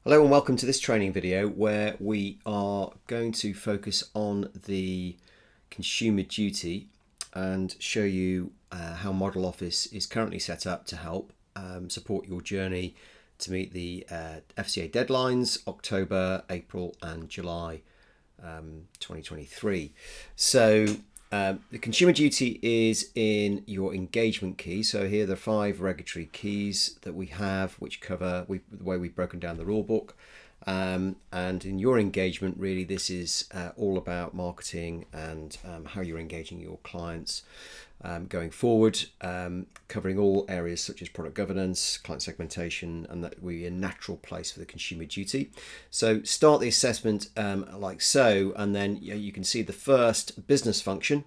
Hello and welcome to this training video where we are going to focus on the consumer duty and show you how Model Office is currently set up to help support your journey to meet the FCA deadlines, October, April and July 2023. So the consumer duty is in your engagement key. So here are the 5 regulatory keys that we have, which cover the way we've broken down the rule book. And in your engagement, really, this is all about marketing and how you're engaging your clients going forward, covering all areas such as product governance, client segmentation, and that we're a natural place for the consumer duty. So start the assessment like so, and then you can see the first business function,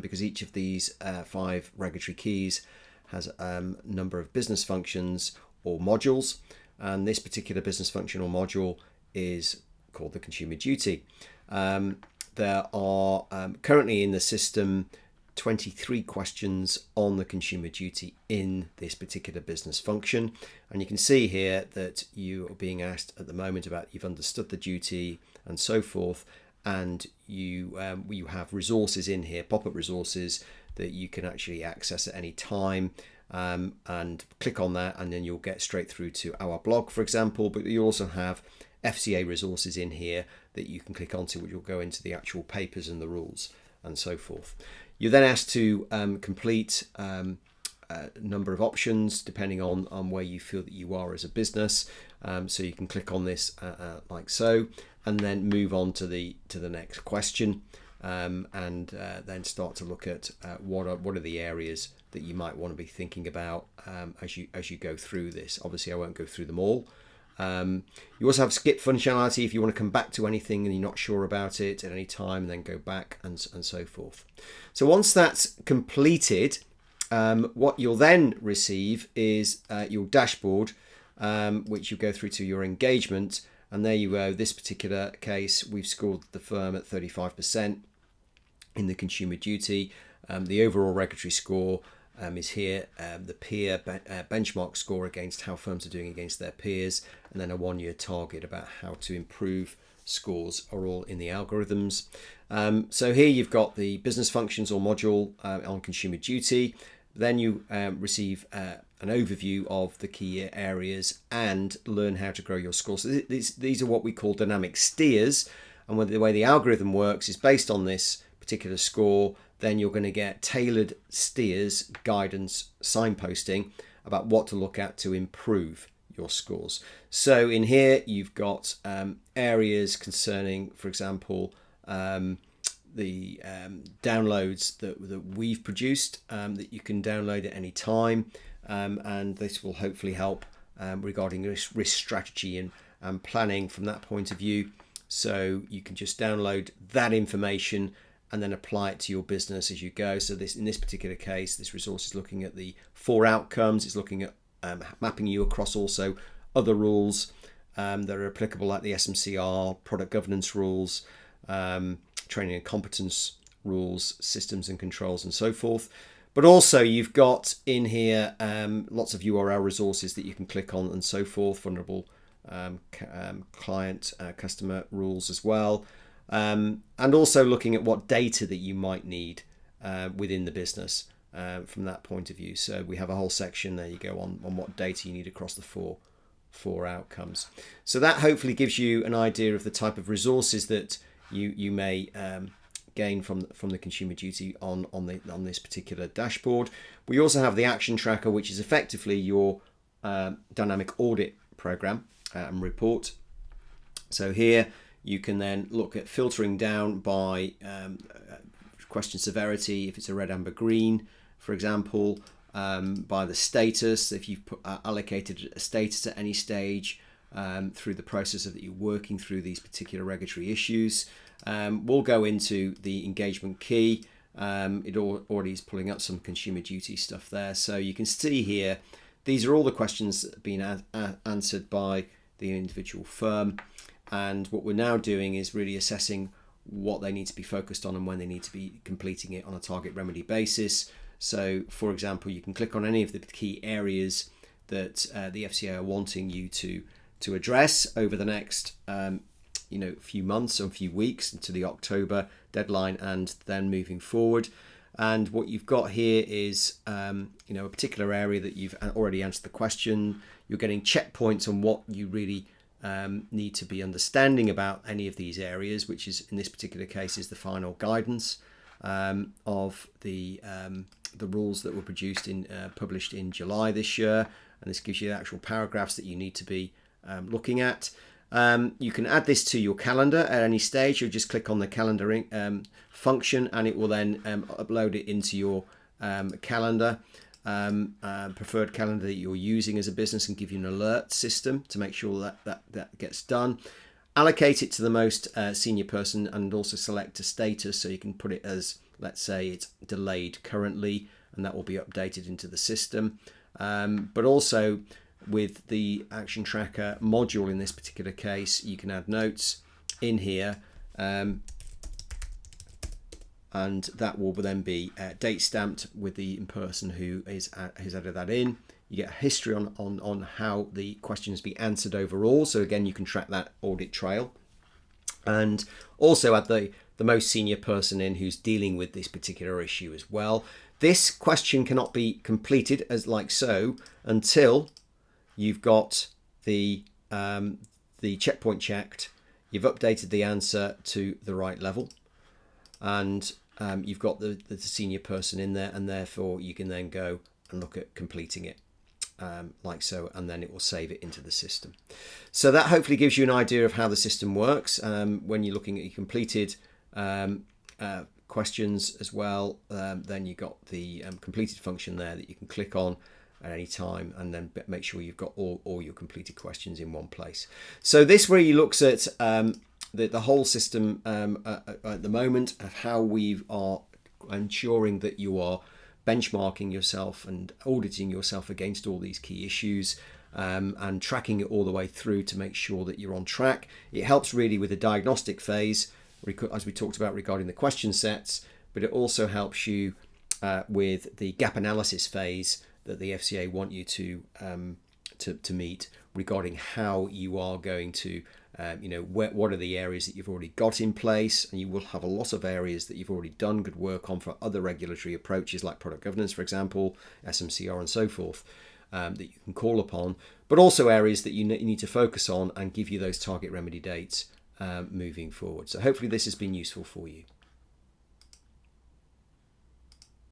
because each of these 5 regulatory keys has a number of business functions or modules, and this particular business function or module is called the consumer duty. There are currently in the system 23 questions on the consumer duty in this particular business function, and you can see here that you are being asked at the moment about you've understood the duty and so forth, and you have resources in here, pop-up resources that you can actually access at any time, and click on that and then you'll get straight through to our blog, for example. But you also have FCA resources in here that you can click onto, which will go into the actual papers and the rules and so forth. You're then asked to complete a number of options depending on where you feel that you are as a business. So you can click on this like so, and then move on to the next question, and then start to look at what are the areas that you might want to be thinking about as you go through this. Obviously, I won't go through them all. You also have skip functionality if you want to come back to anything and you're not sure about it at any time, and then go back and so forth. So once that's completed, what you'll then receive is your dashboard, which you go through to your engagement, and there you go. This particular case, we've scored the firm at 35% in the consumer duty. The overall regulatory score is here, the peer benchmark score against how firms are doing against their peers, and then a 1-year target about how to improve scores are all in the algorithms. So here you've got the business functions or module on consumer duty. Then you receive an overview of the key areas and learn how to grow your score. So these are what we call dynamic steers, and the way the algorithm works is based on this particular score. Then you're going to get tailored steers, guidance, signposting about what to look at to improve your scores. So in here you've got areas concerning, for example, the downloads that we've produced, that you can download at any time, and this will hopefully help regarding risk strategy and planning from that point of view. So you can just download that information and then apply it to your business as you go. So in this particular case, this resource is looking at the 4 outcomes. It's looking at mapping you across also other rules that are applicable, like the SMCR, product governance rules, training and competence rules, systems and controls, and so forth. But also you've got in here lots of URL resources that you can click on and so forth, vulnerable client customer rules as well. And also looking at what data that you might need within the business from that point of view. So we have a whole section there you go on what data you need across the four outcomes. So that hopefully gives you an idea of the type of resources that you may gain from the consumer duty on this particular dashboard. We also have the action tracker, which is effectively your dynamic audit program and report. So here you can then look at filtering down by question severity, if it's a red, amber, green, for example, by the status, if you've allocated a status at any stage through the process of that you're working through these particular regulatory issues. We'll go into the engagement key. It already is pulling up some consumer duty stuff there. So you can see here, these are all the questions that have been answered by the individual firm. And what we're now doing is really assessing what they need to be focused on and when they need to be completing it on a target remedy basis. So, for example, you can click on any of the key areas that the FCA are wanting you to to address over the next few months or few weeks into the October deadline, and then moving forward. And what you've got here is a particular area that you've already answered the question. You're getting checkpoints on what you really need to be understanding about any of these areas, which is in this particular case is the final guidance of the rules that were published in July this year, and this gives you the actual paragraphs that you need to be looking at. You can add this to your calendar at any stage. You'll just click on the calendar function, and it will then upload it into your calendar, preferred calendar that you're using as a business, and give you an alert system to make sure that gets done. Allocate it to the most senior person, and also select a status, so you can put it as, let's say, it's delayed currently, and that will be updated into the system. But also with the action tracker module in this particular case, you can add notes in here, and that will then be date stamped with the person who has added that in. You get a history on how the questions be answered overall, so again you can track that audit trail, and also add the most senior person in who's dealing with this particular issue as well. This question cannot be completed as like so until you've got the checkpoint checked, you've updated the answer to the right level, and you've got the senior person in there, and therefore you can then go and look at completing it like so, and then it will save it into the system. So that hopefully gives you an idea of how the system works. When you're looking at your completed questions as well, then you've got the completed function there that you can click on at any time, and then make sure you've got all your completed questions in one place. So this really looks at the whole system at the moment, of how we are ensuring that you are benchmarking yourself and auditing yourself against all these key issues, and tracking it all the way through to make sure that you're on track. It helps really with the diagnostic phase, as we talked about regarding the question sets, but it also helps you with the gap analysis phase that the FCA want you to meet, regarding how you are going to, what are the areas that you've already got in place, and you will have a lot of areas that you've already done good work on for other regulatory approaches like product governance, for example, SMCR and so forth, that you can call upon, but also areas that you need to focus on and give you those target remedy dates moving forward. So hopefully this has been useful for you.